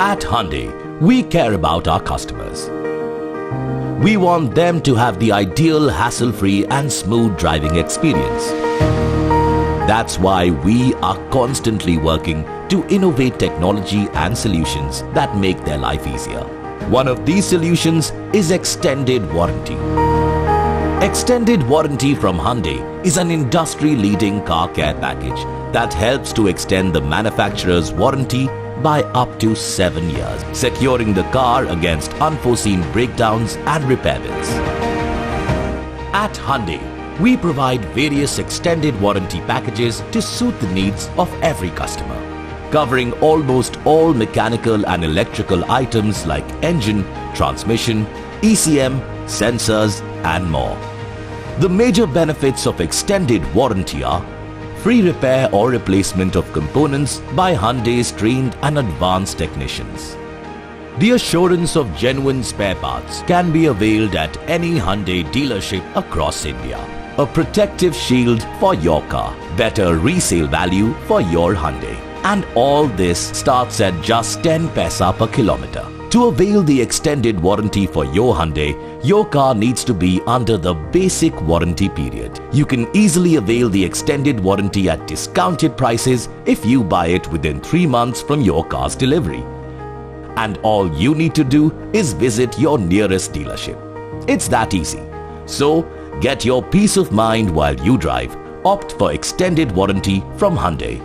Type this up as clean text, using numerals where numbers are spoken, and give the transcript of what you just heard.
At Hyundai, we care about our customers. We want them to have the ideal hassle-free and smooth driving experience. That's why we are constantly working to innovate technology and solutions that make their life easier. One of these solutions is extended warranty. Extended warranty from Hyundai is an industry-leading car care package that helps to extend the manufacturer's warranty by up to 7 years, securing the car against unforeseen breakdowns and repair bills. At Hyundai, we provide various extended warranty packages to suit the needs of every customer, covering almost all mechanical and electrical items like engine, transmission, ECM, sensors, and more. The major benefits of extended warranty are free repair or replacement of components by Hyundai's trained and advanced technicians. The assurance of genuine spare parts can be availed at any Hyundai dealership across India. A protective shield for your car, better resale value for your Hyundai. And all this starts at just 10 paisa per kilometer. To avail the extended warranty for your Hyundai, your car needs to be under the basic warranty period. You can easily avail the extended warranty at discounted prices if you buy it within 3 months from your car's delivery. And all you need to do is visit your nearest dealership. It's that easy. So, get your peace of mind while you drive. Opt for extended warranty from Hyundai.